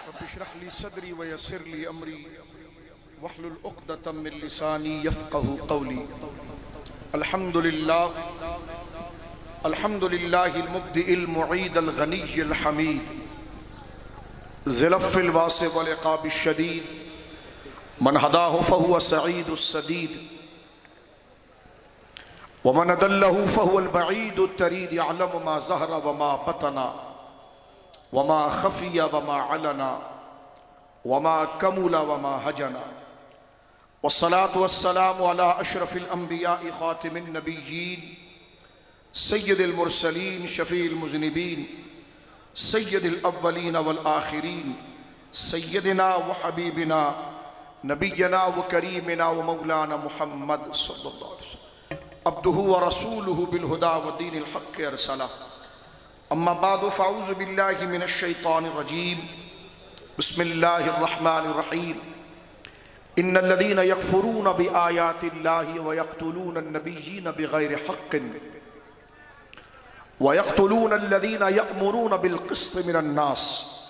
रब्बिश्रह ली सदरी व यस्सिर ली अमरी वहलुल उक़दतम मिन लिसानी यफ़क़हू क़ौली। अल्हम्दुलिल्लाहिल मुब्दिइल मुईदिल गनिय्यिल हमीद ज़िलफ़िल वासिअ वल इक़ाबिश शदीद मन हदाहु फ़हुव सईदुस सदीद व मन अदल्लहु फ़हुवल बईदुत तरीद यअलमु मा ज़हरा व मा बतना वमा खफिया वमा अलना वमा कमुला वमा हजना वस्सलातु वस्सलामु अला अशरफिल अंबिया खातिमिन नबिय्यीन सय्यदिल मुरसलीन शफील मुज़निबीन सय्यदिल अव्वलीन वल आखिरीन सय्यदिना व हबीबिना नबियना व करीमिना व मौलाना मुहम्मद सल्लल्लाहु अलैहि वसल्लम अब्दुहु व रसूलुहु बिल हुदा व दीनिल हक़्क़ि अरसला। अम्मा बादु फ़अऊज़ु बिल्लाहि मिनश शैतानिर रजीम बिस्मिल्लाहिर रहमानिर रहीम इन्नल्लज़ीना यकफ़ुरूना बिआयातिल्लाहि व यक़्तुलूनन नबिय्यीना बिग़ैरि हक़्क़िन व यक़्तुलूनल्लज़ीना यअमुरूना बिल क़िस्ति मिनन नास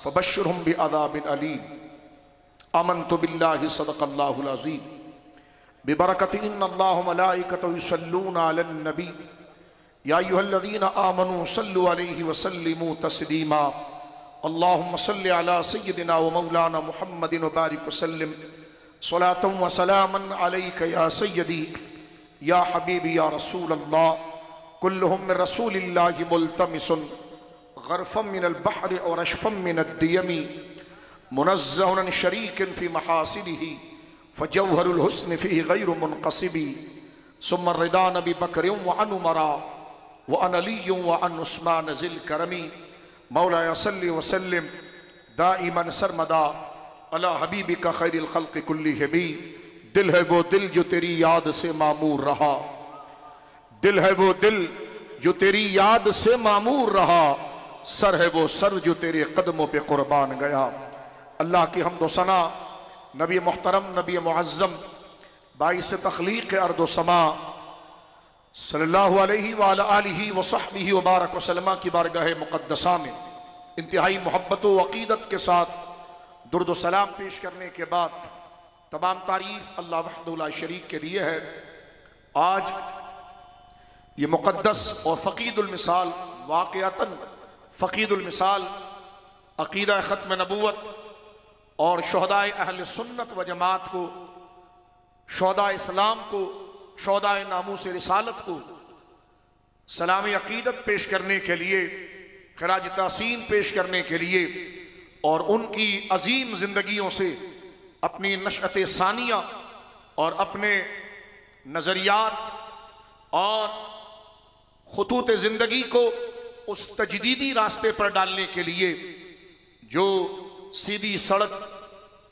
फ़बश्शिरहुम बिअज़ाबिन अलीम। आमन्तु बिल्लाहि सदक़ल्लाहुल अज़ीम बिबरकति इन्नल्लाह व मलाइकतहु युसल्लूना अलन नबी या अय्युहल्लज़ीना आमनू सल्लु अलैहि व सल्लिमू तस्लीमा। अल्लाहुम्मा सल्लि अला सय्यिदिना व मौलाना मुहम्मदिन व बारिक व सल्लिम सलातन व सलामन अलैका या सय्यदी या हबीबी या रसूलल्लाह। कुल्लुहुम मिन रसूलिल्लाहि मुल्तमिसुन गरफ़म मिनल बहरि व रशफ़म मिनद दियमी मुनज़्ज़हुन अन शरीकिन फ़ी महासिनिही फ़जौहरुल हुस्न फ़ीहि गैरु मुनक़सिबी सुम्मा रिदा नबी बकरिन व अन उमरा व अन अलिय्युन व अन उस्मान ज़िल करमी मौलाया सल्लि व सल्लिम दाइमन सरमदा अला हबीबिका खैरिल खल्क़ि कुल्लिहिम। दिल है वो दिल जो तेरी याद से मामूर रहा, दिल है वो दिल जो तेरी याद से मामूर रहा, सर है वो सर जो तेरे कदमों पे कुर्बान गया। अल्लाह की हम्दो सना नबी मुहतरम नबी मुअज़्ज़म बाइस तख़लीक़ अर्द व समा सल्लल्लाहु अलैहि व अला आलिहि व सहबिहि व बारक व सल्लम की बारगाह मुक़द्दसा में इंतहाई मोहब्बत व अक़ीदत के साथ दुर्द व सलाम पेश करने के बाद तमाम तारीफ़ अल्लाह वहदहु ला शरीक के लिए है। आज ये मुक़द्दस और फ़क़ीदुल मिसाल वाक़िअतन फ़क़ीदुल मिसाल अक़ीदा ख़त्म नबूवत और शुहदाए अहले सुन्नत व जमात को, शुहदाए इस्लाम को, शुहदाए नामूस रिसालत को सलामी अक़ीदत पेश करने के लिए, ख़राज तासीन पेश करने के लिए और उनकी अजीम ज़िंदगियों से अपनी नशअत सानिया और अपने नज़रियात और ख़ुतूत ज़िंदगी को उस तजदीदी रास्ते पर डालने के लिए जो सीधी सड़क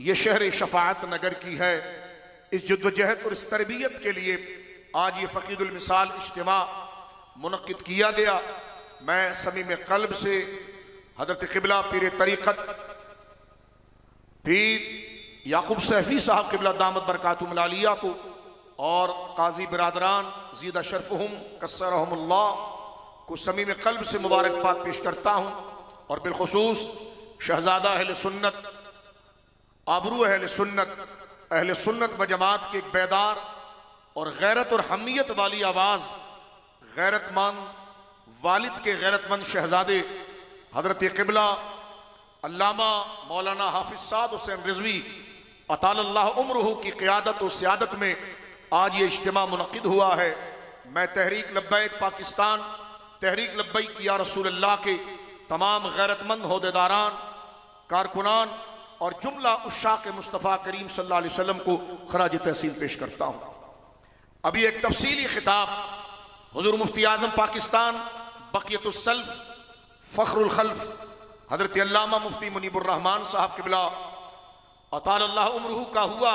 ये शहर शफ़ाअत नगर की है, इस जद्दोजहद और इस तरबियत के लिए आज ये फ़क़ीदुल मिसाल इज्तिमा मुनक़्क़िद किया गया। मैं समीम क़ल्ब से हज़रत क़िबला पीर तरीक़त पीर याक़ूब सहफ़ी साहब क़िबला दामत बरकातुहुल आलिया को और काज़ी बिरादरान ज़ीदा शरफ़ुहुम कस्सरहुमुल्लाह को समीम क़ल्ब से मुबारकबाद पेश करता हूँ और बिलख़ुसूस शहज़ादा अहले सुन्नत, आबरू अहले सुन्नत व जमात के एक बेदार और गैरत और हमियत वाली आवाज़, गैरतमंद वालिद के गैरतमंद शहज़ादे हज़रत क़िबला अल्लामा मौलाना हाफ़िज़ साद हुसैन रिज़वी अतालल्लाहु उम्रहु की क़ियादत और सियादत में आज ये इज्तिमा मुनक़्क़िद हुआ है। मैं तहरीक लब्बैक पाकिस्तान, तहरीक लब्बैक या रसूलल्लाह के तमाम गैरतमंद होदेदारान, कारकुनान और जुमला उश्शाक़ मुस्तफ़ा करीम सल्लल्लाहु अलैहि वसल्लम को ख़राज तहसीन पेश करता हूँ। अभी एक तफसीली खिताब हुज़ूर मुफ्ती आज़म पाकिस्तान बक़ियतुस सल्फ़ फ़ख़्रुल ख़ल्फ़ हज़रत अल्लामा मुफ्ती मुनीबुर रहमान साहब क़िबला अतालल्लाहु उम्रहु का हुआ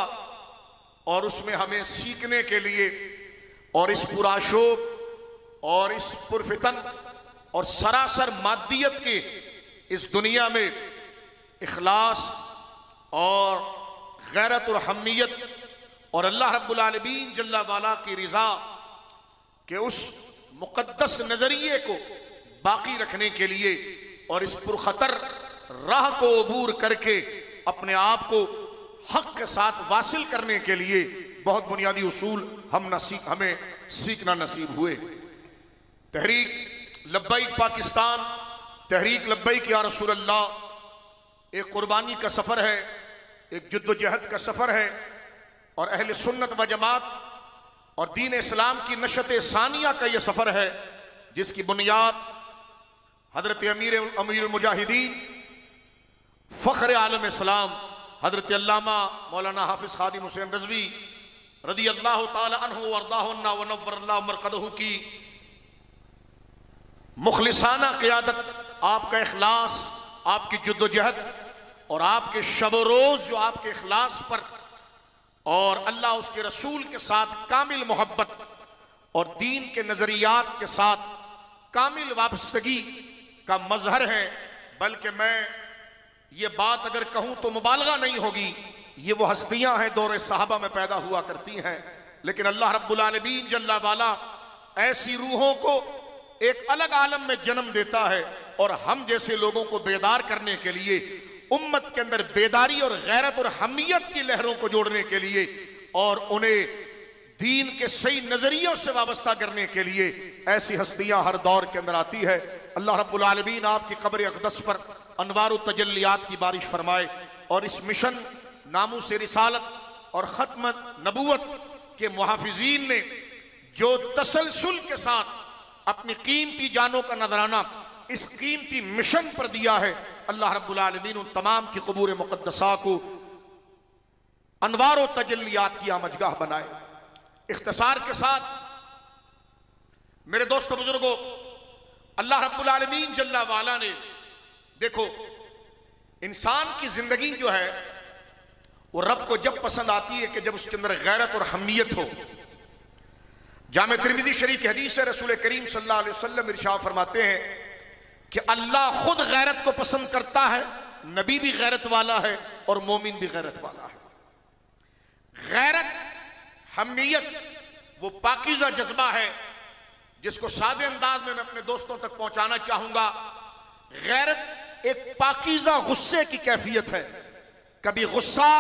और उसमें हमें सीखने के लिए और इस पुराशोब और इस पुरफितन और सरासर मादियत के इस दुनिया में इखलास और गैरत और हमियत और अल्लाह रब्बुल आलमीन जल्ला वाला की रिज़ा के उस मुक़द्दस नज़रिए को बाकी रखने के लिए और इस पुरखतर राह को अबूर करके अपने आप को हक के साथ वासिल करने के लिए बहुत बुनियादी उसूल हमें सीखना नसीब हुए। तहरीक लब्बैक पाकिस्तान, तहरीक लब्बैक या रसूल अल्लाह एक कुर्बानी का सफ़र है, एक जद्दोजहद का सफ़र है और अहले सुन्नत व जमात और दीन इस्लाम की नशत सानिया का यह सफ़र है जिसकी बुनियाद हज़रत अमीर मुजाहिदीन फ़ख्र आलम इस्लाम हज़रत अल्लामा मौलाना हाफिज़ खादिम हुसैन रज़वी रज़ी अल्लाह ताला अन्हु वरदाहु व नव्वरल्लाहु मरक़दहु की मुखलिसाना क़ियादत, आपका इखलास, आपकी जद्दोजहद और आपके शब रोज़ जो आपके इखलास पर और अल्लाह उसके रसूल के साथ कामिल मोहब्बत और दीन के नज़रियात के साथ कामिल वाबस्तगी का मजहर है। बल्कि मैं ये बात अगर कहूँ तो मुबालगा नहीं होगी, ये वो हस्तियाँ हैं दौर सहाबा में पैदा हुआ करती हैं, लेकिन अल्लाह रब्बुल आलमीन जल्ला वाला ऐसी रूहों को एक अलग आलम में जन्म देता है और हम जैसे लोगों को बेदार करने के लिए, उम्मत के अंदर बेदारी और गैरत और हमियत की लहरों को जोड़ने के लिए और उन्हें दीन के सही नजरियों से वाबस्ता करने के लिए ऐसी हस्तियां हर दौर के अंदर आती है। अल्लाह रब्बुल आलमीन आपकी कब्र अक़दस पर अनवार तजल्लियात की बारिश फरमाए और इस मिशन नामू से रिसालत और ख़त्म नबूवत के मुहाफिजीन ने जो तसलसल के साथ अपनी कीमती जानों का नजराना इस कीमती मिशन पर दिया है, अल्लाह रब्बुल आलमीन उन तमाम की क़ुबूर मुक़द्दसा को अनवार तजल्लियात की आमजगाह बनाए। इख्तिसार के साथ मेरे दोस्तों बुजुर्गों, अल्लाह रब्बुल आलमीन जल्ला वाला ने, देखो इंसान की जिंदगी जो है वो रब को जब पसंद आती है कि जब उसके अंदर गैरत और हमियत हो। जामे तिर्मिज़ी शरीफ की हदीस है, रसूल करीम सल्लल्लाहु अलैहि वसल्लम इरशाद फरमाते हैं कि अल्लाह खुद गैरत को पसंद करता है, नबी भी गैरत वाला है और मोमिन भी गैरत वाला है। गैरत, हमियत वो पाकीज़ा जज्बा है जिसको सादे अंदाज में मैं अपने दोस्तों तक पहुंचाना चाहूंगा। गैरत एक पाकीज़ा गुस्से की कैफियत है। कभी गुस्सा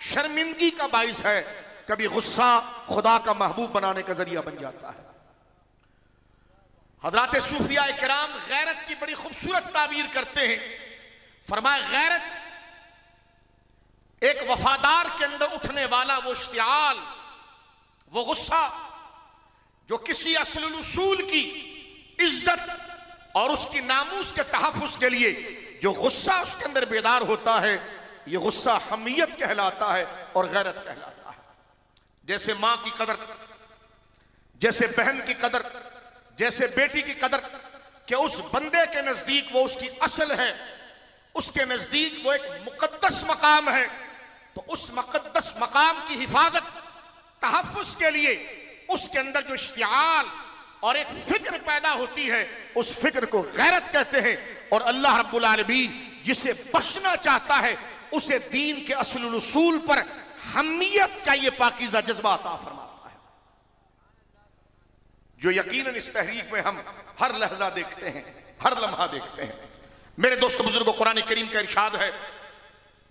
शर्मिंदगी का बाइस है, कभी गुस्सा खुदा का महबूब बनाने का जरिया बन जाता है। हज़रात सूफिया किराम गैरत की बड़ी खूबसूरत ताबीर करते हैं। फरमाए गैरत एक वफादार के अंदर उठने वाला वो इश्तिआल, वो गुस्सा जो किसी असलुल उसूल की इज्जत और उसकी नामूस के तहफ़्फ़ुज़ के लिए जो गुस्सा उसके अंदर बेदार होता है, ये गुस्सा हमियत कहलाता है और गैरत कहलाता है। जैसे माँ की कदर, जैसे बहन की कदर, जैसे बेटी की कदर, कि उस बंदे के नजदीक वो उसकी असल है, उसके नजदीक वो एक मुकद्दस मकाम है, तो उस मुकद्दस मकाम की हिफाजत तहफ़्फ़ुज़ के लिए उसके अंदर जो इश्तिआल और एक फिक्र पैदा होती है, उस फिक्र को गैरत कहते हैं। और अल्लाह रब्बुल आलमीन जिसे बख्शना चाहता है उसे दीन के असलुल उसूल पर हमियत का ये पाकीज़ा जज्बा अता फरमाता है, जो यकीनन इस तहरीक में हम हर लहजा देखते हैं, हर लम्हा देखते हैं। मेरे दोस्तों बुजुर्गों, कुरान करीम का इरशाद है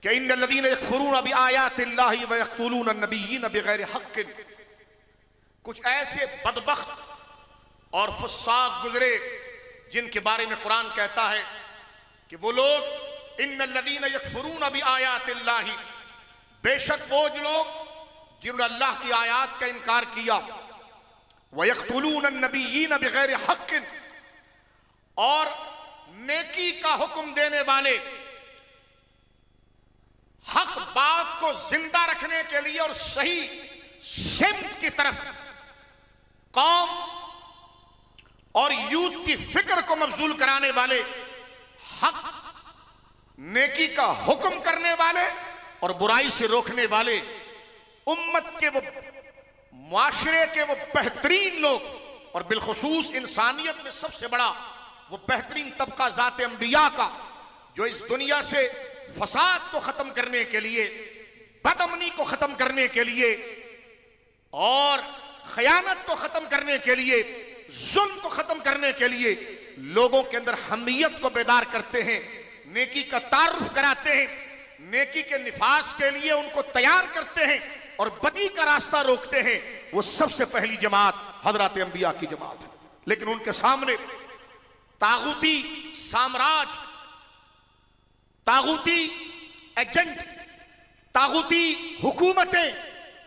कि इन्नल्लज़ीना यकफ़ुरूना बिआयातिल्लाहि व यक़्तुलूना अन्नबिय्यीना बिग़ैरि हक़्क़िन, कुछ ऐसे बदबख्त और फुस्साक गुजरे जिनके बारे में कुरान कहता है कि वो लोग इन्नल्लज़ीना यकफ़ुरूना बिआयातिल्लाहि, बेशक वो लोग जिन्होंने अल्लाह की आयात का इनकार किया, व यक़्तुलूना अन्नबिय्यीना बिग़ैरि हक़्क़िन, और नेकी का हुक्म देने वाले, हक बात को जिंदा रखने के लिए और सही सिमत की तरफ कौम और यूथ की फिक्र को मबजूल कराने वाले, हक नेकी का हुक्म करने वाले और बुराई से रोकने वाले, उम्मत के वो मुआशरे के वो बेहतरीन लोग, और बिलखुसूस इंसानियत में सबसे बड़ा वो बेहतरीन तबका ज़ात अंबिया का, जो इस दुनिया से फसाद को खत्म करने के लिए, बदअमनी को खत्म करने के लिए और खयानत को खत्म करने के लिए, जुल्म को खत्म करने के लिए लोगों के अंदर हमियत को बेदार करते हैं। नेकी का तारुफ कराते हैं, नेकी के निफास के लिए उनको तैयार करते हैं और बदी का रास्ता रोकते हैं, वो सबसे पहली जमात हजरत अंबिया की जमात है। लेकिन उनके सामने तागूती साम्राज्य, तागूती एजेंट, तागूती हुकूमतें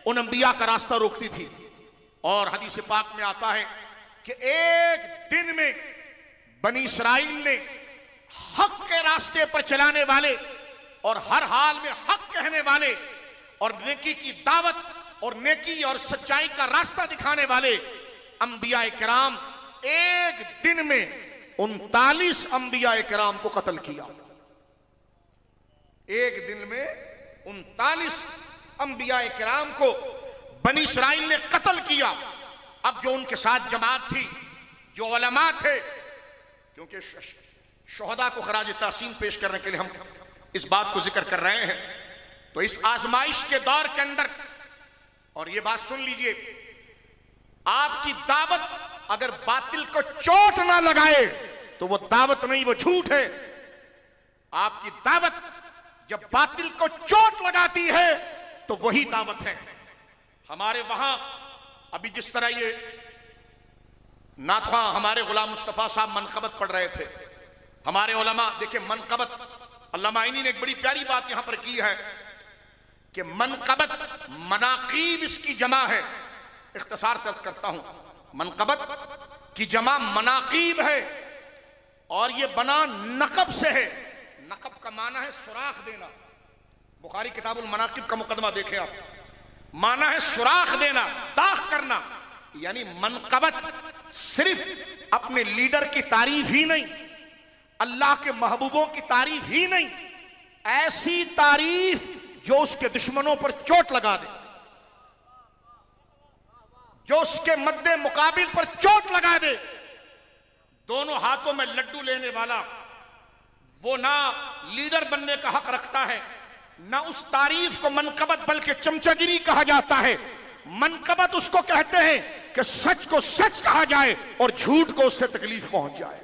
उन अंबिया का रास्ता रोकती थी। और हदीस पाक में आता है कि एक दिन में बनी इसराइल ने हक के रास्ते पर चलाने वाले और हर हाल में हक कहने वाले और नेकी की दावत और नेकी और सच्चाई का रास्ता दिखाने वाले अंबिया किराम एक दिन में 39 अंबिया किराम को कत्ल किया। एक दिन में 39 अंबिया किराम को बनी इसराइल ने कत्ल किया। अब जो उनके साथ जमात थी, जो उलमा थे, क्योंकि शोहदा को खराज तासीम पेश करने के लिए हम इस बात को जिक्र कर रहे हैं, तो इस आजमाइश के दौर के अंदर, और ये बात सुन लीजिए, आपकी दावत अगर बातिल को चोट ना लगाए तो वो दावत नहीं, वो झूठ है। आपकी दावत जब बातिल को चोट लगाती है तो वही दावत है। हमारे वहां अभी जिस तरह ये नाथवा हमारे गुलाम मुस्तफा साहब मनकबत पढ़ रहे थे, हमारे उलमा देखिए मनकबत, अल्लामा इनी ने एक बड़ी प्यारी बात यहां पर की है कि मनकबत मनाकीब इसकी जमा है। इख्तिसार से अर्ज करता हूं, मनकबत की जमा मनाकीब है और ये बना नकब से है। नकब का माना है सुराख देना। बुखारी किताबुल मनाकिब का मुकदमा देखें आप, माना है सुराख देना, दाख करना। यानी मनकबत सिर्फ अपने लीडर की तारीफ ही नहीं, अल्लाह के महबूबों की तारीफ ही नहीं, ऐसी तारीफ जो उसके दुश्मनों पर चोट लगा दे, जो उसके मद्दे मुकाबिल पर चोट लगा दे। दोनों हाथों में लड्डू लेने वाला वो ना लीडर बनने का हक रखता है, ना उस तारीफ को मनकबत बल्कि चमचागिरी कहा जाता है। मनकबत उसको कहते हैं कि सच को सच कहा जाए और झूठ को उससे तकलीफ पहुंच जाए,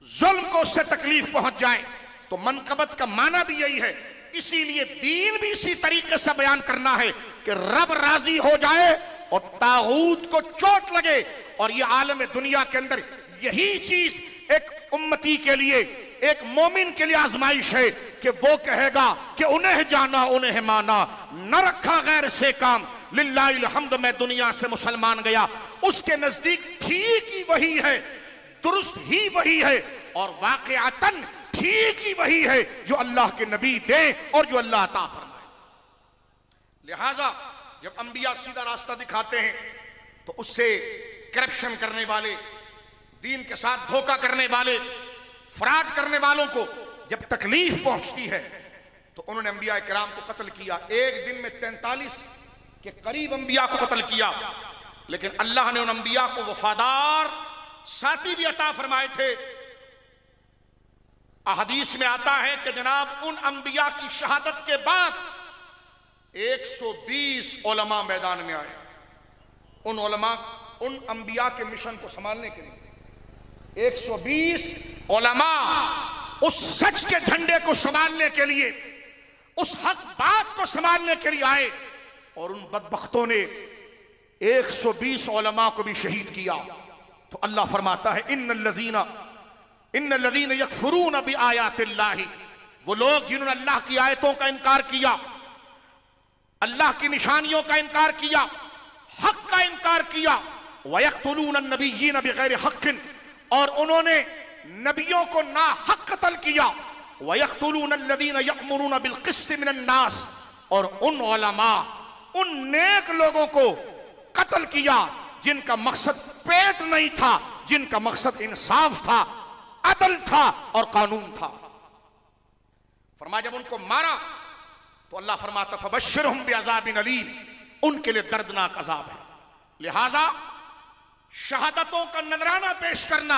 जुल्म को उससे तकलीफ पहुंच जाए। तो मनकबत का माना भी यही है। इसीलिए दीन भी इसी तरीके से बयान करना है कि रब राजी हो जाए और तागूत को चोट लगे। और ये आलम दुनिया के अंदर यही चीज एक उम्मती के लिए, एक मोमिन के लिए आजमाइश है कि वो कहेगा कि उन्हें जाना उन्हें माना, न रखा गैर से काम, लिल्लाहिल हम्द, मैं दुनिया से मुसलमान गया। उसके नजदीक ठीक ही वही है, दुरुस्त ही वही है और वाक़अतन ठीक ही वही है जो अल्लाह के नबी दे और जो अल्लाह अता फरमाए। लिहाजा जब अंबिया सीधा रास्ता दिखाते हैं तो उससे करप्शन करने वाले, दीन के साथ धोखा करने वाले, फ्रॉड करने वालों को जब तकलीफ पहुंचती है तो उन्होंने अंबिया किराम को कत्ल किया। एक दिन में 43 के करीब अंबिया को कत्ल किया। लेकिन अल्लाह ने उन अंबिया को वफादार साथी भी अता फरमाए थे। अहदीस में आता है कि जनाब उन अंबिया की शहादत के बाद 120 उलमा मैदान में आए। उन उलमा, उन अंबिया के मिशन को संभालने के लिए 120 उलमा उस सच के झंडे को संभालने के लिए, उस हक बात को संभालने के लिए आए। और उन बदबख्तों ने 120 उलमा को भी शहीद किया। तो अल्लाह फरमाता है इन्नल्लज़ीना यकफुरून बिआयातिल्लाहि, वो लोग जिन्होंने अल्लाह की आयतों का इनकार किया, अल्लाह की निशानियों का इनकार किया, हक का इनकार किया, वयक़्तुलून नबिय्यीन बिगैरि हक़्क़िन, और उन्होंने नबियों को ना हक कत्ल किया, वयक़्तुलून अल्लज़ीना यअमुरून बिलक़िस्ति मिनन्नास, और उन उलमा, उन नेक लोगों को कत्ल किया जिनका मकसद पेट नहीं था, जिनका मकसद इंसाफ था, अदल था और कानून था। फरमाया जब उनको मारा तो अल्लाह फरमाता फबश्शिरहुम बिअज़ाबिन अलीम, उनके लिए दर्दनाक अजाब है। लिहाजा शहादतों का नजराना पेश करना,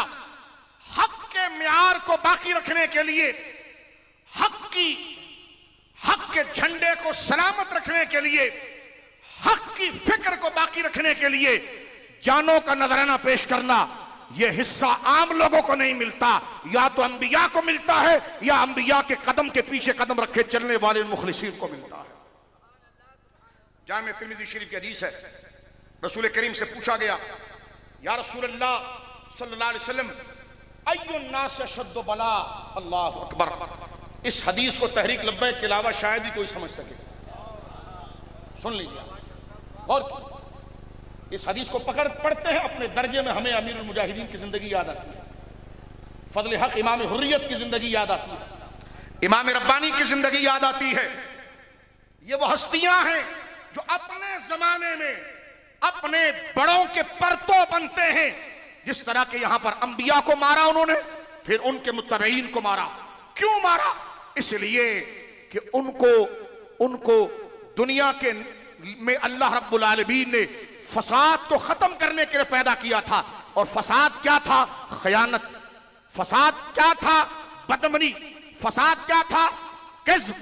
हक के म्यार को बाकी रखने के लिए, हक के झंडे को सलामत रखने के लिए, हक की फिक्र को बाकी रखने के लिए जानों का नजराना पेश करना, यह हिस्सा आम लोगों को नहीं मिलता, या तो अंबिया को मिलता है या अंबिया के कदम के पीछे कदम रखे चलने वाले मुखलिसीन को मिलता है। जामे तिरमिज़ी शरीफ की हदीस है, रसूल करीम से पूछा गया, या रसूल अल्लाह सल्लल्लाहु अलैहि वसल्लम अय्युन नास अशद्दु बला, अल्लाहु अकबर। इस हदीस को तहरीक लब्बैक के अलावा शायद ही कोई समझ सके। सुन लीजिए और इस हदीस को पढ़ते हैं अपने दर्जे में हमें अमीरुल मुजाहिदीन की जिंदगी याद आती है, फजल हक इमाम हुर्रियत की जिंदगी याद आती है, इमाम रब्बानी की जिंदगी याद आती है। ये वो हस्तियां हैं जो अपने जमाने में अपने बड़ों के परतों बनते हैं। जिस तरह के यहां पर अंबिया को मारा उन्होंने, फिर उनके मुत्तबईन को मारा। क्यों मारा? इसलिए कि उनको दुनिया के में अल्लाह रब्बुल आलमीन ने फसाद को खत्म करने के लिए पैदा किया था। और फसाद क्या था? खयानत। फसाद क्या था? बदमनी। फसाद क्या था? किज़्ब।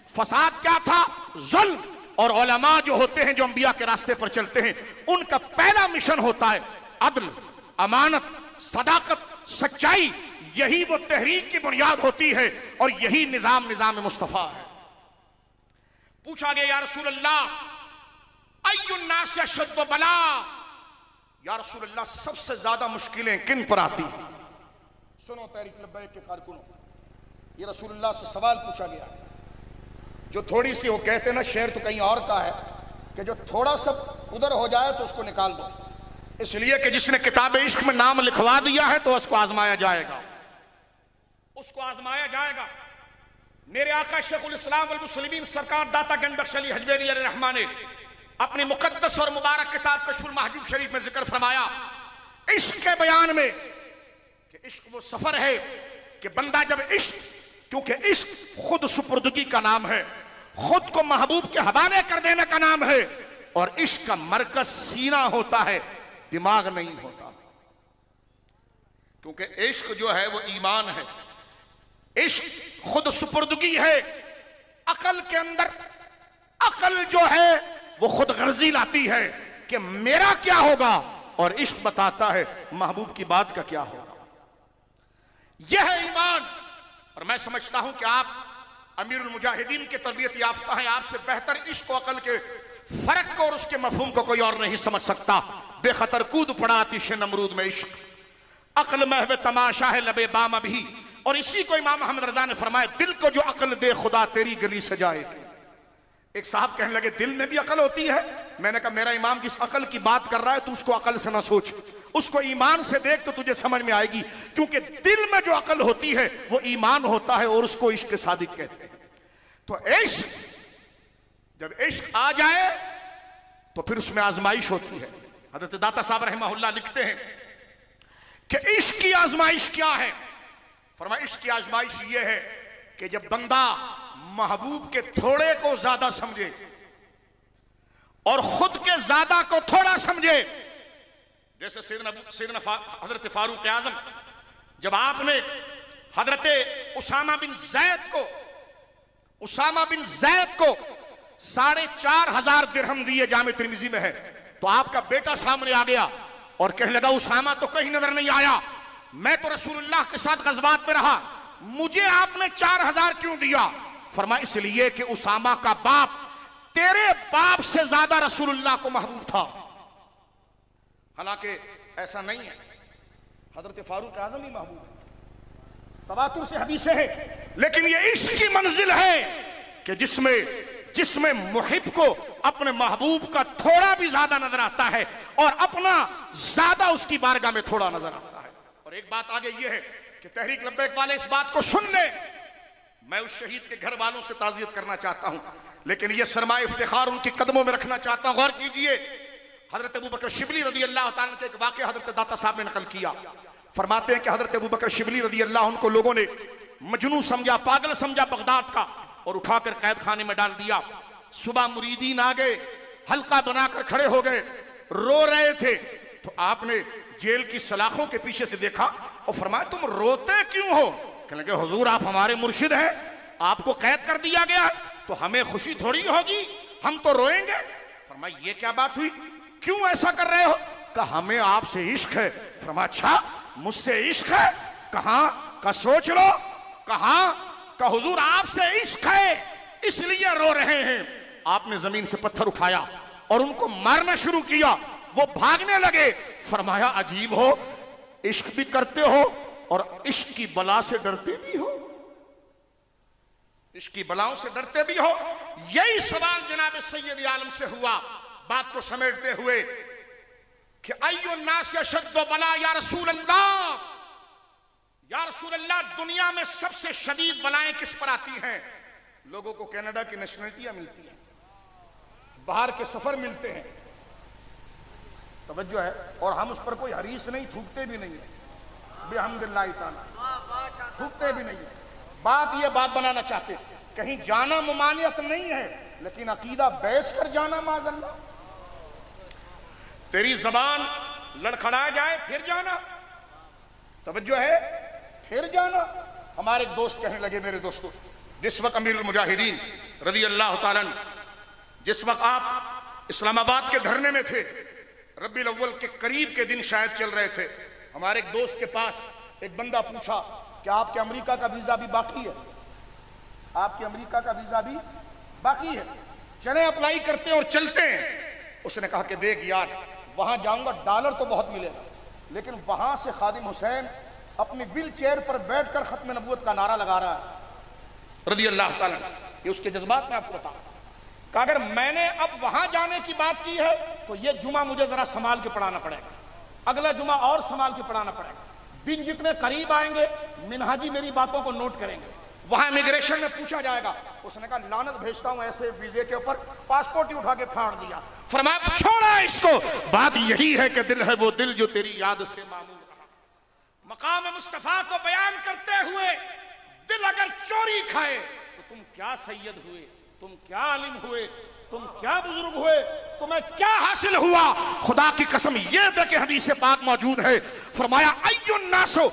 फसाद क्या था? जुल्म। और उलमा जो होते हैं, जो अंबिया के रास्ते पर चलते हैं, उनका पहला मिशन होता है अदल, अमानत, सदाकत, सच्चाई। यही वो तहरीक की बुनियाद होती है और यही निजाम मुस्तफा है। पूछा गया, या रसूल अल्लाह अय्युन नास अशद्दु बला, या रसूल अल्लाह सबसे ज्यादा मुश्किलें किन पर आती हैं? सुनो तहरीक लब्बैक के कारकुनों, ये रसूलुल्लाह से सवाल पूछा गया। जो थोड़ी सी, वो कहते ना शेर तो कहीं और का है कि जो थोड़ा सा उधर हो जाए तो उसको निकाल दो, इसलिए कि जिसने किताब इश्क में नाम लिखवा दिया है तो उसको आजमाया जाएगा, उसको आजमाया जाएगा। मेरे आका शेखुल इस्लाम वल मुस्लिमीन सरकार दाता गंज बख्श अली हजवेरी अलैहिर्रहमान ने अपनी मुकद्दस और मुबारक किताब कश्फुल महजूब शरीफ में जिक्र फरमाया इश्क के बयान में कि इश्क वो सफर है कि बंदा जब इश्क, क्योंकि इश्क खुद सुपुर्दगी का नाम है, खुद को महबूब के हवाले कर देने का नाम है, और इश्क का मरकज सीना होता है, दिमाग नहीं होता। क्योंकि इश्क जो है वो ईमान है, इश्क खुद सुपुर्दगी है। अकल के अंदर, अकल जो है वो खुद गर्जी लाती है कि मेरा क्या होगा, और इश्क बताता है महबूब की बात का क्या होगा। यह है ईमान। और मैं समझता हूं कि आप अमीरुल मुजाहिदीन के तरबियत याफ्ता हैं, आपसे बेहतर इश्क और अकल के फर्क को और उसके मफहूम को कोई और नहीं समझ सकता। बेखतर कूद पड़ा आतिश नमरूद में इश्क, अकल महव तमाशा है लबे बाम अभी। और इसी को इमाम अहमद रजा ने फरमाया, दिल को जो अकल दे खुदा तेरी गली सजाएगी। एक साहब कहने लगे, दिल में भी अकल होती है? मैंने कहा, मेरा इमाम जिस अकल की बात कर रहा है तू उसको अकल से ना सोच, उसको ईमान से देख तो तुझे समझ में आएगी। क्योंकि दिल में जो अकल होती है वो ईमान होता है और उसको इश्क सादिक कहते हैं। तो इश्क, जब इश्क आ जाए तो फिर उसमें आजमाइश होती है। हजरत दाता साहब रहमहुल्लाह लिखते हैं कि इश्क की आजमाइश क्या है? फरमाया, इश्क की आजमाइश ये है कि जब बंदा महबूब के थोड़े को ज्यादा समझे और खुद के ज्यादा को थोड़ा समझे। जैसे सैयदना हजरत फारूक आजम, जब आपने हजरत उसामा बिन जैद को 4,500 दिरहम दिए, जामे तिर्मिज़ी में है, तो आपका बेटा सामने आ गया और कहने लगा, उसामा तो कहीं नजर नहीं आया, मैं तो रसूलुल्लाह के साथ गज़वात में रहा, मुझे आपने 4,000 क्यों दिया? फरमाया, इसलिए कि उसामा का बाप तेरे बाप से ज्यादा रसूलुल्लाह को महबूब था। हालांकि ऐसा नहीं है, हजरत फारूक आजम ही महबूब है, तवातुर से हदीसें हैं। लेकिन ये इश्क की मंजिल है कि जिसमें मुहिब को अपने महबूब का थोड़ा भी ज्यादा नजर आता है और अपना ज्यादा उसकी बारगाह में थोड़ा नजर आता है। और एक बात आगे ये है कि तहरीक लब्बैक वाले इस बात को सुन ले। मैं उस शहीद के घर वालों से ताज़ियत करना चाहता हूं, लेकिन यह सरमाए इफ्तिखार उनके कदमों में रखना चाहता हूं। गौर कीजिए, हजरत अबू बकर शिबली रदी अल्लाह ताला के एक वाक़या हजरत दाता साहब ने नकल किया। फरमाते हैं कि हजरत अबू बकर शिबली रदी अल्लाह उनको लोगों ने मजनू समझा, पागल समझा बगदाद का, और उठाकर कैद खाने में डाल दिया। सुबह मुरीदीन आ गए, हल्का बनाकर खड़े हो गए, रो रहे थे। तो आपने जेल की सलाखों के पीछे से देखा और फरमाया, तुम रोते क्यों हो? कहने लगे, हुजूर आप हमारे मुर्शिद हैं, आपको कैद कर दिया गया है तो हमें खुशी थोड़ी होगी, हम तो रोएंगे। फरमाया, ये क्या बात हुई, क्यों ऐसा कर रहे हो? कहा, हमें आपसे इश्क है। फरमाया, अच्छा मुझसे इश्क है? कहां का सोच लो, कहां का हुजूर आपसे इश्क है इसलिए रो रहे हैं। आपने जमीन से पत्थर उठाया और उनको मारना शुरू किया, वो भागने लगे। फरमाया अजीब हो, इश्क भी करते हो और इश्क की बला से डरते भी हो, इश्क की बलाओं से डरते भी हो। यही सवाल जनाब सैयद आलम से हुआ, बात को समेटते हुए कि अय्युन नास अशद्दु बला या रसूल अल्लाह, या रसूल अल्लाह दुनिया में सबसे शदीद बलाएं किस पर आती हैं? लोगों को कनाडा की नेशनलिटियां मिलती हैं, बाहर के सफर मिलते हैं, तवज्जो है, और हम उस पर कोई हरीस नहीं, थूकते भी नहीं है, बिहम्दिल्लाह ताला थूकते भी नहीं है। बात ये बात बनाना चाहते, कहीं जाना मुमानियत नहीं है, लेकिन अकीदा बेच कर जाना माज़अल्लाह। तेरी जबान लड़खड़ा जाए फिर जाना, तवज्जो है, फिर जाना। हमारे एक दोस्त कहने लगे, मेरे दोस्तों, जिस वक्त अमीरुल मुजाहिदीन रज़ी अल्लाह ताला जिस वक्त आप इस्लामाबाद के धरने में थे, रब्बीउल अव्वल के करीब के दिन शायद चल रहे थे, हमारे एक दोस्त के पास एक बंदा पूछा कि आपके अमेरिका का वीजा भी बाकी है? आपके अमेरिका का वीजा भी बाकी है, चले अप्लाई करते हैं और चलते हैं। उसने कहा कि देख यार, वहां जाऊंगा डॉलर तो बहुत मिलेगा, लेकिन वहां से खादिम हुसैन अपनी व्हील चेयर पर बैठकर खत्म नबूवत का नारा लगा रहा है रज़ी अल्लाह ताला। ये उसके जज्बात में आपको बता कि अगर मैंने अब वहां जाने की बात की है तो ये जुमा मुझे जरा संभाल के पढ़ाना पड़ेगा, अगला जुमा और संभाल के पढ़ाना पड़ेगा। दिन जितने करीब आएंगे मिनहाजी मेरी बातों को नोट करेंगे। वहां इमिग्रेशन में पूछा जाएगा, उसने कहा लानत भेजता हूं ऐसे वीजे के ऊपर, पासपोर्ट ही उठा के फाड़ दिया। फरमाया छोड़ा इसको, बात यही है कि दिल है वो दिल जो तेरी याद से मामूल रहा। मकाम मुस्तफा को बयान करते हुए दिल अगर चोरी खाए तो तुम क्या सैयद हुए, तुम क्या आलिम हुए, तुम क्या बुजुर्ग हुए, तुम्हें क्या हासिल हुआ? खुदा की कसम ये देखे हदीस पाक मौजूद है, फरमाया अय्युन नासो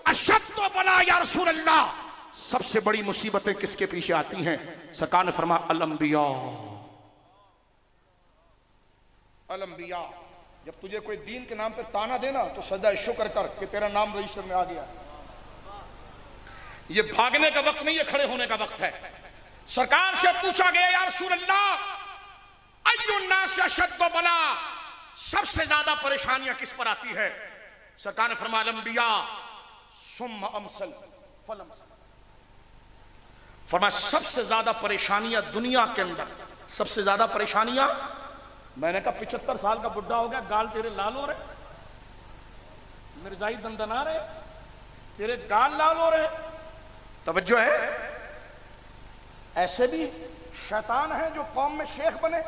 अशद्दु बला या रसूल अल्लाह, सबसे बड़ी मुसीबतें किसके पीछे आती हैं? सरकार ने फरमाया अल अंबिया। अल अंबिया, जब तुझे कोई दीन के नाम पे ताना देना तो सदा शुक्र कर कि तेरा नाम रजिस्टर में आ गया। ये भागने का वक्त नहीं, ये खड़े होने का वक्त है। सरकार से पूछा गया या रसूल अल्लाह अय्युन नास अशद्दु बला, सबसे ज्यादा परेशानियां किस पर आती है? सरकार ने फरमाया अल अंबिया सुम्मा अमसल फलमसल। फरमाया सबसे ज्यादा परेशानियां दुनिया के अंदर, सबसे ज्यादा परेशानियां। मैंने कहा 75 साल का बुढ़ा हो गया, गाल तेरे लाल हो रहे, मिर्जाई दंदना रहे, तेरे गाल लाल हो रहे। तवज्जो है, ऐसे भी शैतान है जो कौम में शेख बने।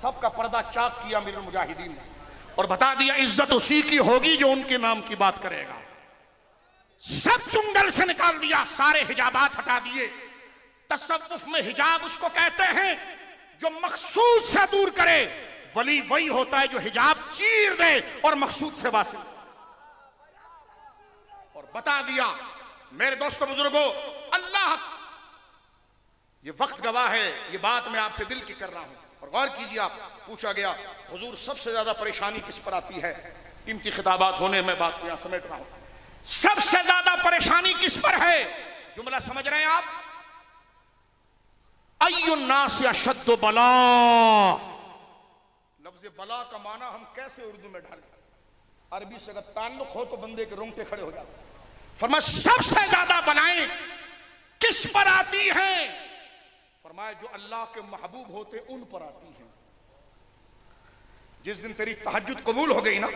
सबका पर्दा चाक किया अमीरुल मुजाहिदीन ने और बता दिया इज्जत उसी की होगी जो उनके नाम की बात करेगा। सब चुंगल से निकाल दिया, सारे हिजाबात हटा दिए। तसव्वुफ में हिजाब उसको कहते हैं जो मकसूद से दूर करे, वली वही होता है जो हिजाब चीर दे और मकसूद से वासिल। और बता दिया मेरे दोस्तों बुजुर्गों, अल्लाह ये वक्त गवाह है, ये बात मैं आपसे दिल की कर रहा हूं। और गौर कीजिए, आप पूछा गया हुजूर सबसे ज्यादा परेशानी किस पर आती है? कीमती खिताबात होने में बात को यहां समेट रहा हूं। सबसे ज्यादा परेशानी किस पर है? जुमला समझ रहे हैं आप? अय्युन नास अशद्दु बला। लफ्ज बला का माना हम कैसे उर्दू में ढालें? अरबी से अगर ताल्लुक हो तो बंदे के रोंगटे खड़े हो जाते। फरमाया सबसे ज्यादा बलाएं किस पर आती हैं? फरमाया जो अल्लाह के महबूब होते उन पर आती हैं। जिस दिन तेरी तहज्जुद कबूल हो गई ना,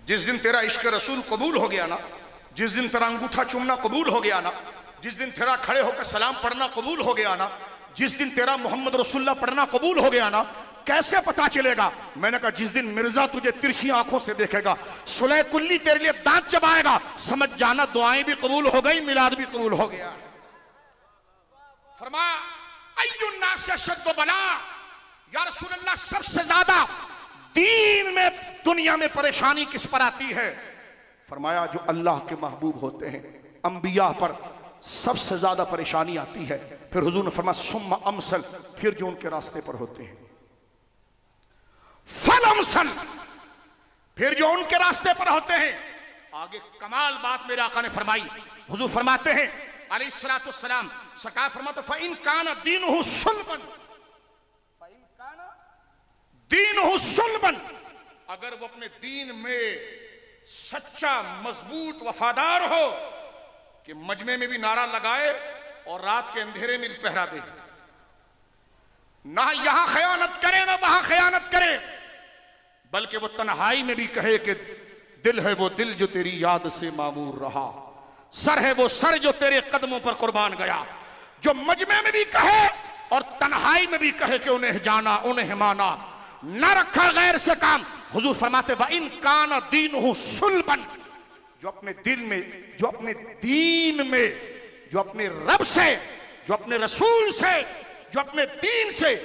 जिस दिन तेरा इश्क रसूल कबूल हो गया ना, जिस दिन तेरा अंगूठा चूमना कबूल हो गया ना, जिस दिन तेरा खड़े होकर सलाम पढ़ना कबूल हो गया ना, जिस दिन तेरा मोहम्मद रसूलुल्लाह पढ़ना कबूल हो गया ना, कैसे पता चलेगा? मैंने कहा जिस दिन मिर्जा तुझे तिरछी आंखों से देखेगा, सुलह कुल्ली तेरे लिए दांत चबाएगा, समझ जाना दुआएं भी कबूल हो गई, मिलाद भी कबूल हो गया। फरमाया अय्युन नास अशद्दु बला, या रसूलल्लाह सबसे ज्यादा दीन में दुनिया में परेशानी किस पर आती है? फरमाया जो अल्लाह के महबूब होते हैं, अंबिया पर सबसे ज्यादा परेशानी आती है। फिर हुजूर ने फरमाया सुम्मा अमसल, फिर जो उनके रास्ते पर होते हैं, फल अमसल, फिर जो उनके रास्ते पर होते हैं। आगे कमाल बात मेरे आका ने फरमाई। हुजूर फरमाते हैं अलैहिस्सलाम, सरकार फरमाते फ़इन काना दीनुहु सुल्बन, फ़इन काना दीनुहु सुल्बन, अगर वो अपने दीन में सच्चा मजबूत वफादार हो कि मजमे में भी नारा लगाए और रात के अंधेरे में भी पहरा दे, ना यहां खयानत करे ना वहां खयानत करे, बल्कि वो तन्हाई में भी कहे कि दिल है वो दिल जो तेरी याद से मामूर रहा, सर है वो सर जो तेरे कदमों पर कुर्बान गया, जो मजमे में भी कहे और तन्हाई में भी कहे कि उन्हें जाना उन्हें माना, न रखा गैर से काम। हुजूर फरमाते व इन काना दीनुहु सुल्बन, जो अपने दिल में, जो अपने दीन में, जो अपने रब से, जो अपने रसूल से, जो अपने दीन से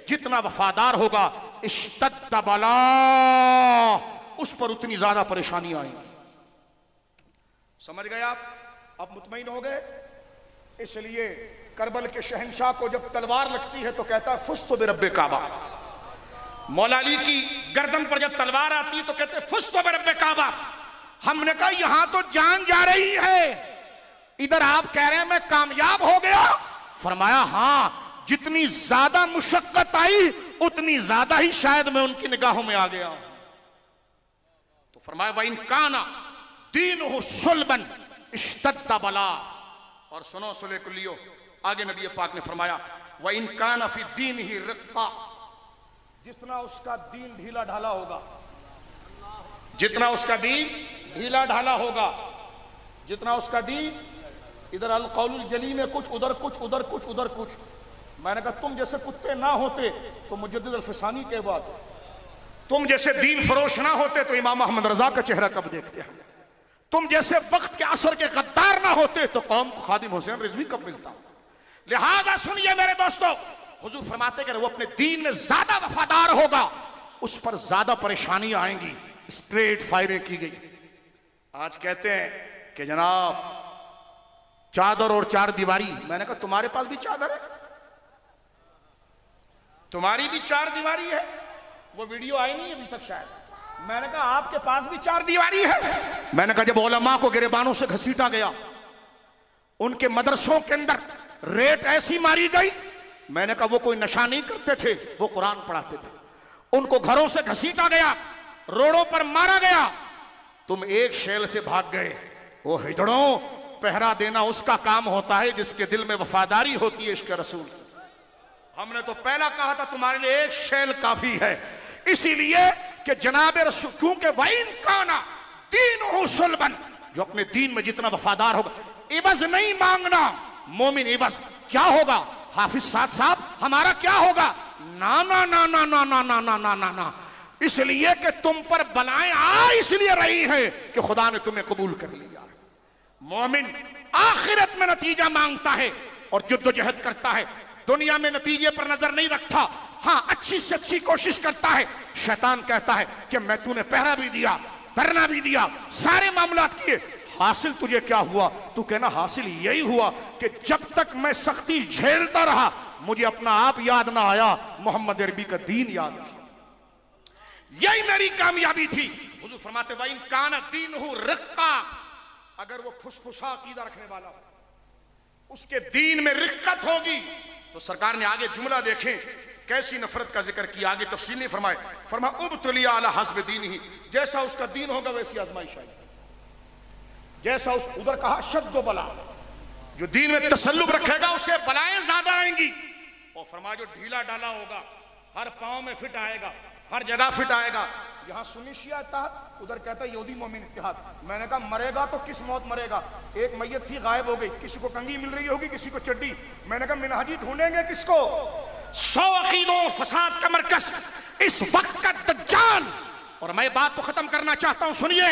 जितना वफादार होगा, इश्तद्द बला, उस पर उतनी ज्यादा परेशानी आएगी। समझ गए आप? अब मुतमईन हो गए? इसलिए करबल के शहंशाह को जब तलवार लगती है तो कहता है फुस्तु बिरब्बे काबा। मौला अली की गर्दन पर जब तलवार आती है तो कहते हैं फुस्तु बिरब्बे काबा। हमने कहा यहां तो जान जा रही है, इधर आप कह रहे हैं मैं कामयाब हो गया। फरमाया हां, जितनी ज्यादा मुशक्कत आई उतनी ज्यादा ही शायद मैं उनकी निगाहों में आ गया। तो फरमाया व इन काना दीनुहु सुल्बन इश्तद्द बला। और सुनो सुले कुलियो, आगे नबी पाक ने फरमाया व इन काना फी दीनिही रिक्का, जितना उसका दीन ढीला ढाला होगा, जितना उसका दीन ढीला ढाला होगा, जितना उसका दीन, इधर अल कौलुल जली में कुछ, उधर कुछ, उधर कुछ, उधर कुछ। मैंने कहा तुम जैसे कुत्ते ना होते तो मुजद्दिद अल-फिसानी के बाद, तुम जैसे दीन फरोश ना होते तो इमाम अहमद रजा का चेहरा कब देखते हैं, तुम जैसे वक्त के असर के गद्दार ना होते तो कौम को खादिम हुसैन रिजवी कब मिलता। लिहाजा सुनिए मेरे दोस्तों, हुजूर फरमाते कि वो अपने दीन में ज्यादा वफादार होगा उस पर ज्यादा परेशानी आएंगी। स्ट्रेट फायरिंग की गई। आज कहते हैं कि जनाब चादर और चार दीवारी। मैंने कहा तुम्हारे पास भी चादर है, तुम्हारी भी चार दीवारी है। वो वीडियो आई नहीं अभी तक शायद। मैंने कहा आपके पास भी चार दीवारी है। मैंने कहा जब उलमा को गिरेबानों से घसीटा गया, उनके मदरसों के अंदर रेत ऐसी मारी गई, मैंने कहा वो कोई नशा नहीं करते थे, वो कुरान पढ़ाते थे। उनको घरों से घसीटा गया, रोडों पर मारा गया, तुम एक शैल से भाग गए। वो हिजड़ों, पहरा देना उसका काम होता है जिसके दिल में वफादारी होती है इश्क रसूल। हमने तो पहला कहा था तुम्हारे लिए एक शैल काफी है, इसीलिए कि जनाब रसूल, क्योंकि वाइन काना दीनुहु सुल्बन, जो अपने दीन में जितना वफादार होगा, इवज नहीं मांगना। मोमिन इवज क्या होगा? हाफिज साहब हमारा क्या होगा? ना ना ना ना ना ना ना ना ना ना ना, इसलिए कि तुम पर बलाएं आ इसलिए रही हैं कि खुदा ने तुम्हें कबूल कर लिया। मोमिन आखिरत में नतीजा मांगता है और जद्दोजहद करता है, दुनिया में नतीजे पर नजर नहीं रखता। हाँ, अच्छी से अच्छी कोशिश करता है। शैतान कहता है कि मैं तूने पहरा भी दिया, धरना भी दिया, सारे मामलात किए, हासिल तुझे क्या हुआ? तू कहना हासिल यही हुआ कि जब तक मैं सख्ती झेलता रहा मुझे अपना आप याद ना आया, मोहम्मद अरबी का दीन याद रहा। यही मेरी कामयाबी थी। हुजूर फरमाते व इन काना दीनुहु रिक्का, अगर वो फुसफुसा अकीदा रखने वाला हो, उसके दीन में रिक्कत होगी। तो सरकार ने आगे जुमला देखें कैसी नफरत का जिक्र किया, आगे तफसील नहीं फरमाए। फरमाया उब्तुलिया अला हस्ब दीनिही, जैसा उसका दीन होगा वैसी आजमाइश आएगी। जैसा उस उधर कहा शद्दो बला, जो दीन में तसल्लुब रखेगा उसे बलाएं ज्यादा आएंगी। और फरमाया जो ढीला डाला होगा, हर पांव में फिट आएगा, हर जगह फिट आएगा। यहाँ सुन्नी शिया इत्तेहाद, उधर कहता है यहूदी मोमिन इत्तेहाद। मैंने कहा मरेगा तो किस मौत मरेगा? एक मैयत थी गायब हो गई, किसी को कंगी मिल रही होगी, किसी को चड्डी। मैंने कहा मिनहाजी ढूंढेंगे किसको? 100 अकीदों फसाद का मरकज इस वक्त का दज्जाल। और मैं बात को खत्म करना चाहता हूं, सुनिए,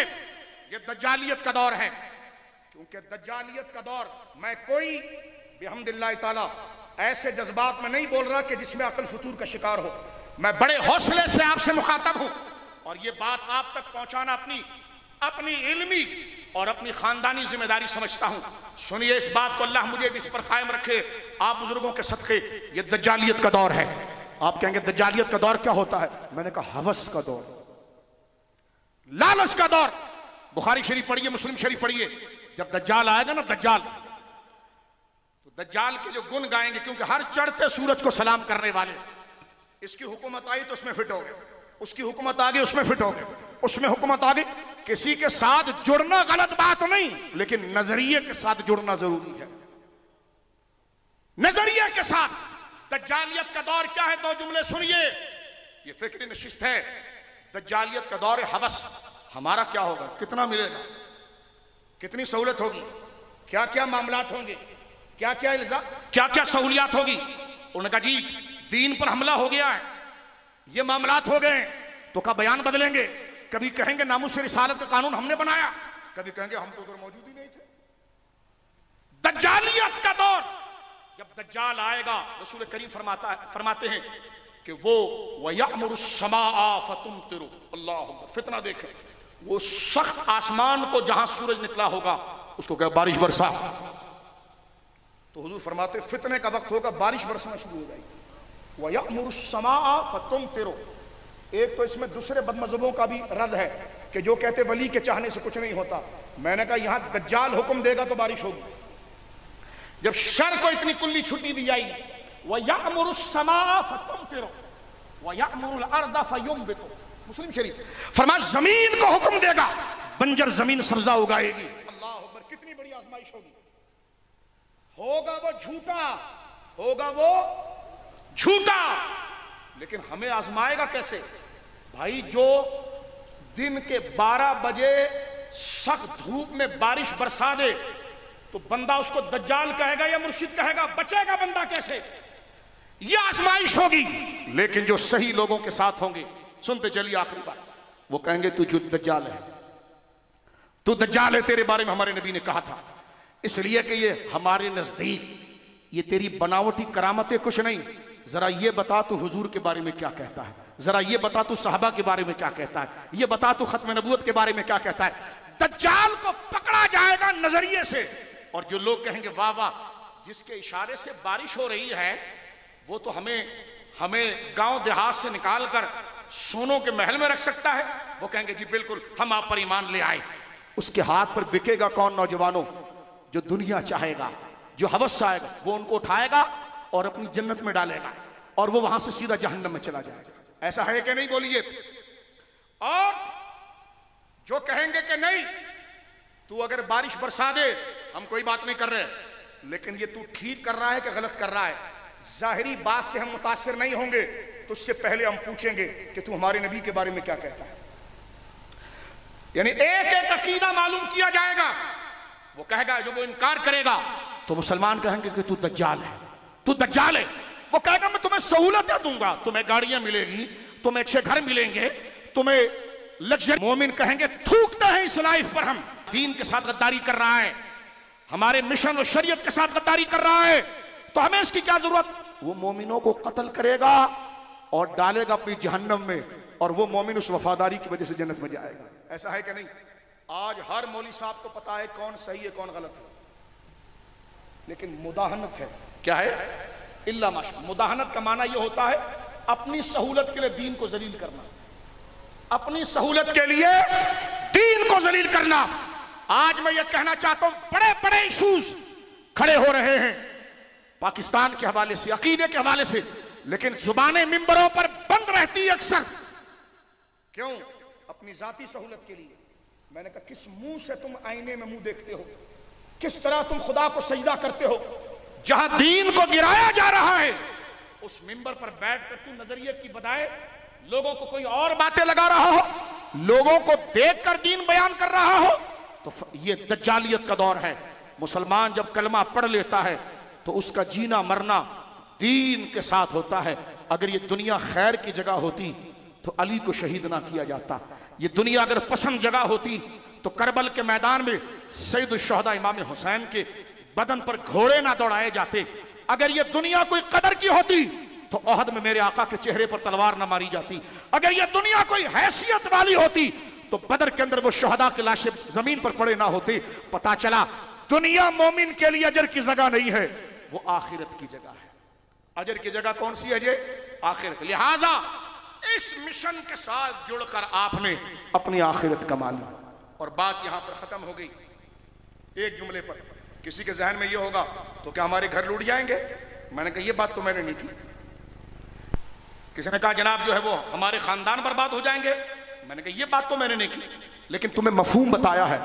ये दज्जालियत का दौर है। क्योंकि दज्जालियत का दौर, मैं कोई बिहम्दिल्लाह ताला ऐसे जज्बात में नहीं बोल रहा कि जिसमें अकल फतूर का शिकार हो। मैं बड़े हौसले से आपसे मुखातब हूं और ये बात आप तक पहुंचाना अपनी इल्मी और अपनी खानदानी जिम्मेदारी समझता हूं। सुनिए इस बात को, अल्लाह मुझे भी इस पर कायम रखे आप बुजुर्गों के सदके। ये दज्जालियत का दौर है। आप कहेंगे दज्जालियत का दौर क्या होता है? मैंने कहा हवस का दौर, लालच का दौर। बुखारी शरीफ पढ़िए, मुस्लिम शरीफ पढ़िए। जब दज्जाल आएगा ना, दज्जाल, तो दज्जाल के जो गुण गाएंगे, क्योंकि हर चढ़ते सूरज को सलाम करने वाले, इसकी हुकूमत आई तो उसमें फिट हो गए, उसकी हुकूमत आ गई उसमें फिट हो गए, उसमें हुकूमत आ गई। किसी के साथ जुड़ना गलत बात नहीं, लेकिन नजरिए के साथ जुड़ना जरूरी है। नजरिए के साथ। दज्जालियत का दौर क्या है? दो जुमले सुनिए, ये फिक्री नशिस्त है। दज्जालियत का दौर है हवस। हमारा क्या होगा, कितना मिलेगा, कितनी सहूलत होगी, क्या क्या मामलात होंगे, क्या क्या इल्जाम, क्या क्या सहूलियात होगी। उन्होंने कहा जी दीन पर हमला हो गया है, ये मामलात हो गए, तो का बयान बदलेंगे। कभी कहेंगे नामुस रिसालत का कानून हमने बनाया, कभी कहेंगे हम तो उधर मौजूद ही नहीं थे। दज्जालियत का दौर। जब दज्जाल आएगा, रसूल करीम फरमाते हैं कि वो वयअमुरुस्समाअ फतुमतिरु, अल्लाहु अकबर, फितना देखें, वो सख्त आसमान को जहां सूरज निकला होगा उसको क्या बारिश बरसा। तो हुजूर फरमाते फितने का वक्त होगा, बारिश बरसना शुरू हो जाएगी। वयअमुरुस्समाअ फतुमतिरु। एक तो इसमें दूसरे बदमज़हबों का भी रद्द है कि जो कहते वली के चाहने से कुछ नहीं होता। मैंने कहा यहां दज्जाल हुक्म देगा तो बारिश होगी। जब शर को इतनी कुल्ली छुट्टी दी जाएगी, वयअमुरुस्समाअ फतुमतिरु वयअमुरुल अर्द फयुंबितु, मुस्लिम शरीफ। फरमाया जमीन को हुक्म देगा, बंजर जमीन सब्जा उगाएगी। अल्लाह अकबर, कितनी बड़ी आजमाइश होगी। होगा वो झूठा, होगा वो झूठा, लेकिन हमें आजमाएगा कैसे भाई? जो दिन के 12 बजे सख्त धूप में बारिश बरसा दे तो बंदा उसको दज्जाल कहेगा या मुर्शिद कहेगा? बचेगा बंदा कैसे? यह आजमाइश होगी। लेकिन जो सही लोगों के साथ होंगे, सुनते चलिए आखिरी बात, वो कहेंगे तू जो दज्जाल है, तू दज्जाल है, तेरे बारे में हमारे नबी ने कहा था। इसलिए कि ये हमारे नजदीक ये तेरी बनावटी करामतें कुछ नहीं। जरा ये बता तू हुजूर के बारे में क्या कहता है, जरा ये बता तू सहाबा के बारे में क्या कहता है, ये बता तू खत्म नबूवत के बारे में क्या कहता है। दज्जाल को पकड़ा जाएगा नजरिए से, और जो लोग कहेंगे वाह वाह, जिसके इशारे से बारिश हो रही है वो तो हमें गांव देहात से निकाल कर सोनों के महल में रख सकता है, वो कहेंगे जी बिल्कुल हम आप पर ईमान ले आए। उसके हाथ पर बिकेगा कौन? नौजवानों, जो दुनिया चाहेगा, जो हवस चाहेगा, वो उनको उठाएगा और अपनी जन्नत में डालेगा, और वो वहां से सीधा जहन्नम में चला जाएगा। ऐसा है कि नहीं, बोलिए। और जो कहेंगे कि नहीं तू अगर बारिश बरसा दे, हम कोई बात नहीं कर रहे, लेकिन ये तू ठीक कर रहा है कि गलत कर रहा है, जाहिरी बात से हम मुतासिर नहीं होंगे, तो उससे पहले हम पूछेंगे कि तू हमारे नबी के बारे में क्या कहता है। यानी एक एक अकीदा मालूम किया जाएगा। वो कहेगा, जो वो इनकार करेगा तो मुसलमान कहेंगे कि तू दज्जाल है, तू दज्जाल है। वो कहेगा मैं तुम्हें सहूलतें दूंगा, तुम्हें गाड़ियां मिलेगी, तुम्हें अच्छे घर मिलेंगे, तुम्हें लग्जरी। मोमिन कहेंगे थूकते हैं इस लाइफ पर, हम दीन के साथ गद्दारी कर रहा है, हमारे मिशन और शरीयत के साथ गद्दारी कर रहा है, तो हमें इसकी क्या जरूरत। वो मोमिनों को कत्ल करेगा और डालेगा अपनी जहन्नम में, और वो मोमिन उस वफादारी की वजह से जन्नत में जाएगा। ऐसा है कि नहीं? आज हर मौली साहब को पता है कौन सही है कौन गलत है, लेकिन मुदाहनत है। क्या है? इल्ला माशा। मुदाहनत का माना यह होता है अपनी सहूलत के लिए दीन को जलील करना, अपनी सहूलत के लिए दीन को जलील करना। आज मैं यह कहना चाहता हूं, बड़े बड़े इशूज खड़े हो रहे हैं पाकिस्तान के हवाले से, अकीदे के हवाले से, लेकिन जुबानें मिंबरों पर बंद रहती है अक्सर। क्यों? अपनी जाती सहूलत के लिए। मैंने कहा किस मुंह से तुम आईने में मुंह देखते हो, किस तरह तुम खुदा को सजदा करते हो। जहां दीन को गिराया जा रहा है उस मिंबर पर बैठकर तू नजरिए की बजाय लोगों को कोई और बातें लगा रहा हो, लोगों को देखकर दीन बयान कर रहा हो, तो ये दज्जालियत का दौर है। मुसलमान जब कलमा पढ़ लेता है तो उसका जीना मरना दीन के साथ होता है। अगर ये दुनिया खैर की जगह होती तो अली को शहीद ना किया जाता। ये दुनिया अगर पसंद जगह होती तो करबल के मैदान में सैयदुल शुहदा इमाम हुसैन के बदन पर घोड़े ना दौड़ाए जाते। अगर ये दुनिया कोई कदर की होती तो ओहद में मेरे आका के चेहरे पर तलवार ना मारी जाती। अगर ये दुनिया कोई हैसियत वाली होती तो बदर के अंदर वो शुहदा की लाशें जमीन पर पड़े ना होती। पता चला दुनिया मोमिन के लिए अजर की जगह नहीं है, वो आखिरत की जगह है। अजर की जगह कौन सी है जे? आखिरत। लिहाजा इस मिशन के साथ जुड़कर आपने अपनी आखिरत कमा ली। और बात यहां पर खत्म हो गई एक जुमले पर। किसी के जहन में यह होगा तो क्या हमारे घर लूट जाएंगे? मैंने कहा यह बात तो मैंने नहीं की। किसी ने कहा जनाब जो है वो हमारे खानदान बर्बाद हो जाएंगे। मैंने कहा यह बात तो मैंने नहीं की, लेकिन तुम्हें मफहूम बताया है।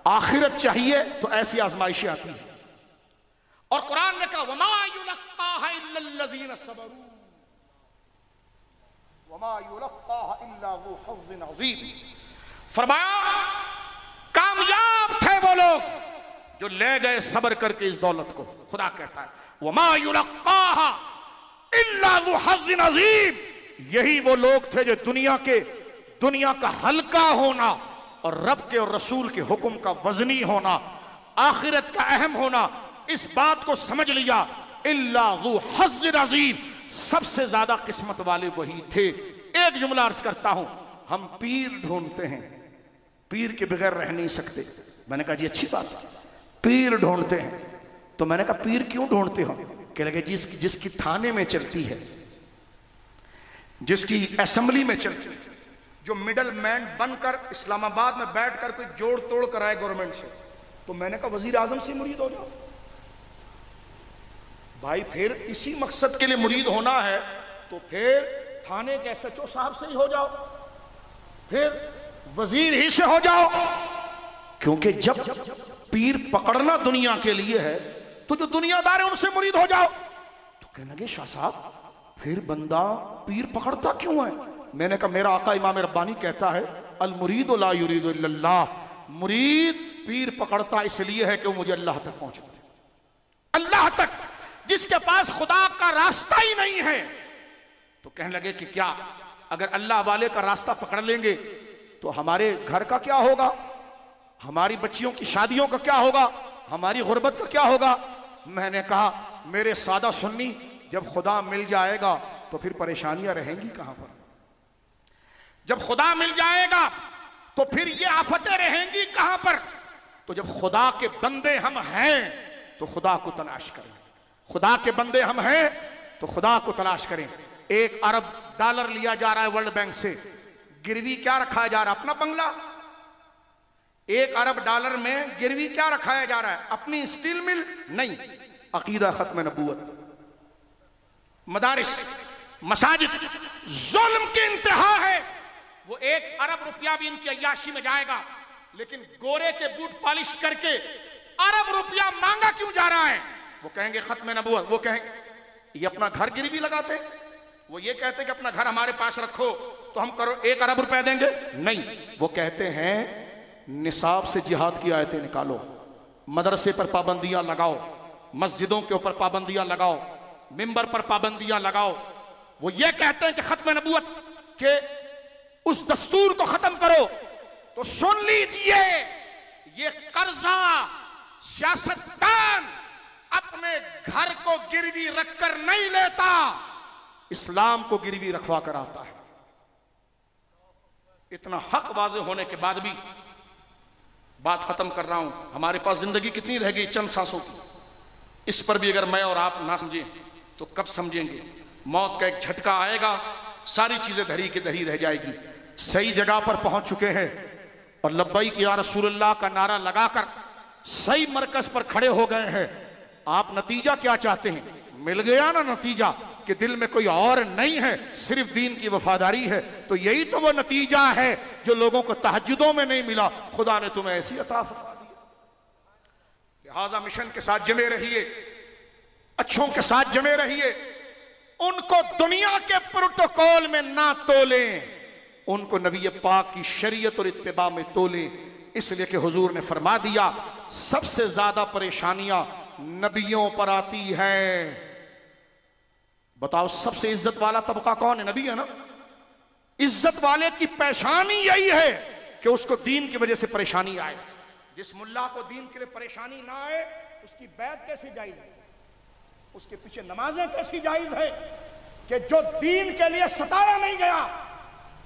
आखिरत चाहिए तो ऐसी आजमाइशें आती हैं। और कुरान ने कहा वमा युलक्काहा इल्लल्लज़ीना सबरू वमा युलक्काहा इल्ला ज़ू हज़्ज़िन अज़ीम। फरमाया कामयाब थे वो लोग जो ले गए सब्र करके इस दौलत को। खुदा कहता है वमा युलक्काहा इल्ला ज़ू हज़्ज़िन अज़ीम। यही वो लोग थे जो दुनिया का हल्का होना और रब के और रसूल के हुक्म का वजनी होना, आखिरत का अहम होना, इस बात को समझ लिया। इल्ला ज़ू हज़्ज़िन अज़ीम, सबसे ज्यादा किस्मत वाले वही थे। एक जुमला अर्ज करता हूं, हम पीर ढूंढते हैं, पीर के बगैर रह नहीं सकते। मैंने कहा जी अच्छी बात है, पीर ढूंढते हैं। तो मैंने कहा पीर क्यों ढूंढते हो? कह लगे जिसकी थाने में चलती है, जिसकी असेंबली में चलती है, जो मिडल मैन बनकर इस्लामाबाद में बैठकर कोई जोड़ तोड़ कराए गवर्नमेंट से। तो मैंने कहा वजीर आजम से मुरीद हो जाओ भाई। फिर इसी मकसद के लिए मुरीद होना है तो फिर थाने के SHO साहब से ही हो जाओ, फिर वजीर ही से हो जाओ। क्योंकि जब पीर पकड़ना दुनिया के लिए है तो जो दुनियादार है उनसे मुरीद हो जाओ। तो कहने लगे शाह साहब फिर बंदा पीर पकड़ता क्यों है? मैंने कहा मेरा आका इमाम रब्बानी कहता है अल मुरीदु ला युरीदु इल्लल्लाह। मुरीद पीर पकड़ता इसलिए है कि वो मुझे अल्लाह तक पहुंचा दे, अल्लाह तक। जिसके पास खुदा का रास्ता ही नहीं है तो कहने लगे कि क्या अगर अल्लाह वाले का रास्ता पकड़ लेंगे तो हमारे घर का क्या होगा, हमारी बच्चियों की शादियों का क्या होगा, हमारी गुर्बत का क्या होगा? मैंने कहा मेरे सादा सुन्नी, जब खुदा मिल जाएगा तो फिर परेशानियां रहेंगी कहां पर? जब खुदा मिल जाएगा तो फिर ये आफतें रहेंगी कहां पर? तो जब खुदा के बंदे हम हैं तो खुदा को तलाश करें, खुदा के बंदे हम हैं तो खुदा को तलाश करें। 1 अरब डॉलर लिया जा रहा है वर्ल्ड बैंक से, गिरवी क्या रखा जा रहा है? अपना बंगला। 1 अरब डॉलर में गिरवी क्या रखाया जा रहा है? अपनी स्टील मिल? नहीं, अकीदा खत्म नबूवत, मदारिस, मसाजिद। जुल्म की इंतहा है। वो 1 अरब रुपया भी इनकी अय्याशी में जाएगा, लेकिन गोरे के बूट पॉलिश करके अरब रुपया मांगा क्यों जा रहा है? वो कहेंगे खत्म नबूवत। वो कहेंगे ये अपना घर गिरवी लगाते, वो ये कहते कि अपना घर हमारे पास रखो तो हम करो 1 अरब रुपया देंगे। नहीं, वो कहते हैं निसाब से जिहाद की आयतें निकालो, मदरसे पर पाबंदियां लगाओ, मस्जिदों के ऊपर पाबंदियां लगाओ, मिंबर पर पाबंदियां लगाओ। वो ये कहते हैं कि खत्म नबूवत के उस दस्तूर को खत्म करो। तो सुन लीजिए, ये कर्जा सियासतदान अपने घर को गिरवी रखकर नहीं लेता, इस्लाम को गिरवी रखवा कर आता है। इतना हक वाज़े होने के बाद भी बात खत्म कर रहा हूं। हमारे पास जिंदगी कितनी रह गई? चंद सांसों की। इस पर भी अगर मैं और आप ना समझें तो कब समझेंगे? मौत का एक झटका आएगा, सारी चीजें धरी की धरी रह जाएगी। सही जगह पर पहुंच चुके हैं और लब्बैक या रसूलल्लाह का नारा लगाकर सही मरकज पर खड़े हो गए हैं। आप नतीजा क्या चाहते हैं? मिल गया ना नतीजा कि दिल में कोई और नहीं है, सिर्फ दीन की वफादारी है। तो यही तो वो नतीजा है जो लोगों को तहज्जुदों में नहीं मिला, खुदा ने तुम्हें ऐसी अता फरमा दी। लिहाजा मिशन के साथ जमे रहिए, अच्छों के साथ जमे रहिए, उनको दुनिया के प्रोटोकॉल में ना तोलें, उनको नबी पाक की शरीयत और इत्तिबा में तोलें। इसलिए कि हुजूर ने फरमा दिया सबसे ज्यादा परेशानियां नबियों पर आती हैं। बताओ सबसे इज्जत वाला तबका कौन है? नबी है ना। इज्जत वाले की परेशानी यही है कि उसको दीन की वजह से परेशानी आए। जिस मुल्ला को दीन के लिए परेशानी ना आए उसकी बैत कैसी जायज है, उसके पीछे नमाजें कैसी जायज है? कि जो दीन के लिए सताया नहीं गया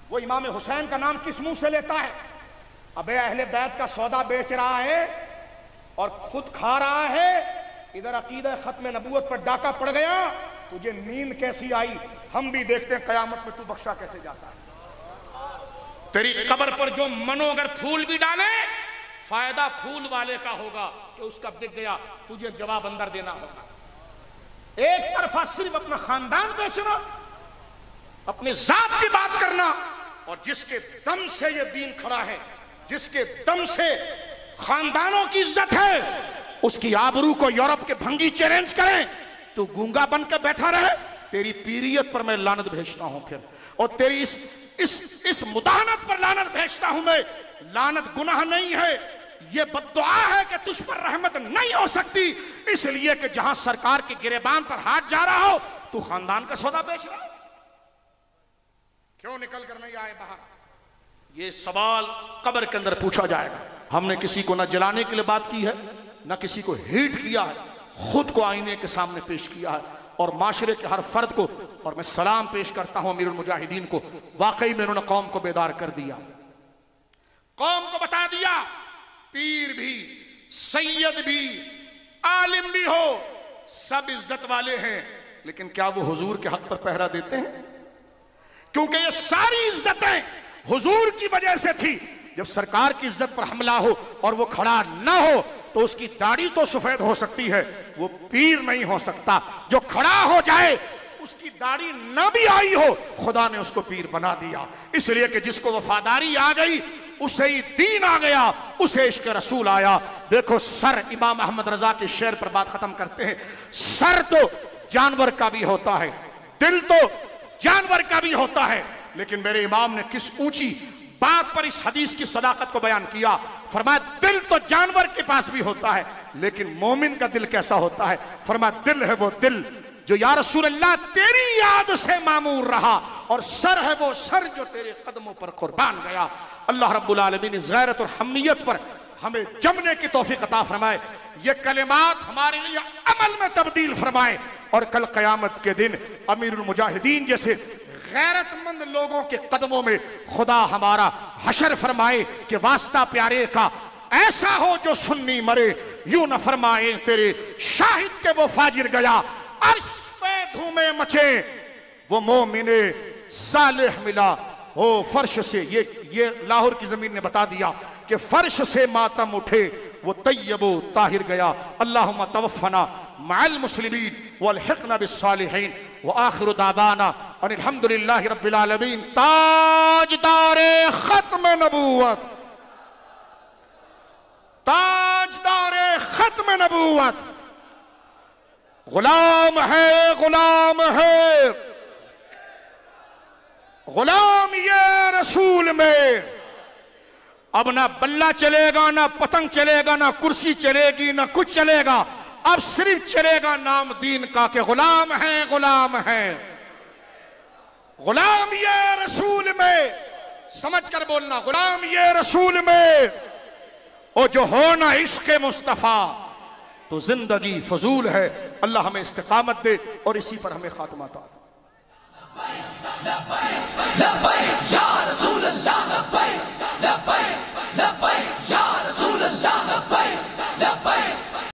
वो इमाम हुसैन का नाम किस मुंह से लेता है? अबे अहले बैत का सौदा बेच रहा है और खुद खा रहा है। इधर अकीदा खत्म नबूवत पर डाका पड़ गया, तुझे नींद कैसी आई? हम भी देखते हैं कयामत में तू बख्शा कैसे जाता है। तेरी कब्र पर जो मनो अगर फूल भी डाले, फायदा फूल वाले का होगा कि उसका बिक गया, तुझे जवाब अंदर देना होगा। एक तरफा सिर्फ अपना खानदान बेचना, अपने जात की बात करना, और जिसके दम से ये दीन खड़ा है, जिसके दम से खानदानों की इज्जत है, उसकी आबरू को यूरोप के भंगी चैलेंज करें, तू गूंगा बन के बैठा रहे। तेरी पीरियत पर मैं लानत भेजता हूं फिर, और तेरी इस मुदाहनत पर लानत भेजता हूं मैं। लानत गुनाह नहीं है, यह बद्दुआ है कि तुझ पर रहमत नहीं हो सकती, इसलिए कि जहां सरकार के गिरेबान पर हाथ जा रहा हो, तू खानदान का सौदा बेच रहा हो। क्यों निकल कर नहीं आए बाहर? ये सवाल कब्र के अंदर पूछा जाएगा। हमने किसी को ना जलाने के लिए बात की है, ना किसी को हिट किया है, खुद को आईने के सामने पेश किया है, और माशरे के हर फर्द को। और मैं सलाम पेश करता हूं अमीरुल मुजाहिदीन को, वाकई में उन्होंने कौम को बेदार कर दिया, कौम को बता दिया पीर भी, सैयद भी, आलिम भी हो, सब इज्जत वाले हैं, लेकिन क्या वो हुजूर के हक पर पहरा देते हैं? क्योंकि ये सारी इज्जतें हुजूर की वजह से थी। जब सरकार की इज्जत पर हमला हो और वो खड़ा ना हो, तो उसकी दाढ़ी तो सफेद हो सकती है, वो पीर नहीं हो सकता। जो खड़ा हो जाए, उसकी दाढ़ी ना भी आई हो, खुदा ने उसको पीर बना दिया। इसलिए कि जिसको वफादारी आ गई, उसे ही दीन आ गया, उसे इश्क रसूल आया। देखो सर, इमाम अहमद रजा के शेर पर बात खत्म करते हैं। सर तो जानवर का भी होता है, दिल तो जानवर का भी होता है, लेकिन मेरे इमाम ने किस ऊंची बात पर इस हदीस की सदाकत को बयान किया। फरमाया दिल तो जानवर के पास भी होता है, लेकिन मोमिन का दिल कैसा होता है? फरमाया दिल है वो दिल जो या रसूल अल्लाह तेरी याद से मामूर रहा, और सर है वो सर जो तेरे कदमों पर कुर्बान गया। अल्लाह रब्बुल आलमीन इस गैरत और हम्मियत पर हमें जमने की तौफीक अता फरमाए। ये कलिमात हमारे लिए अमल में तब्दील फरमाए, और कल क़यामत के दिन अमीरुल मुजाहिदीन जैसे गैरतमंद लोगों के कदमों में खुदा हमारा हशर फरमाए कि वास्ता प्यारे का ऐसा हो जो सुन्नी मरे, यूं न फरमाए तेरे शाहिद के वो फाजिर गया। अर्श पे धूमे मचे वो मोमिने सालेह मिला, ओ फर्श से, ये लाहौर की जमीन ने बता दिया कि फर्श से मातम उठे वो तैयबो ताहिर गया। अल्लाहुम्मा तवफ़्फ़ना मअल मुस्लिमीन वल्हिक़ना बिस्सालिहीन व आखिरु दावाना अनिल हम्दुलिल्लाहि रब्बिल आलमीन। ताजदारे खत्म नबूवत, ताजदारे खत्म नबूवत, गुलाम है, गुलाम है, गुलाम ये रसूल में। अब ना बल्ला चलेगा, ना पतंग चलेगा, ना कुर्सी चलेगी, ना कुछ चलेगा। अब सिर्फ चलेगा नाम दीन का कि गुलाम है, गुलाम है, गुलाम ये रसूल में। समझ कर बोलना, गुलाम ये रसूल में। और जो हो ना इश्क मुस्तफा तो जिंदगी फजूल है। अल्लाह हमें इस्तिकामत दे और इसी पर हमें खात्मा था।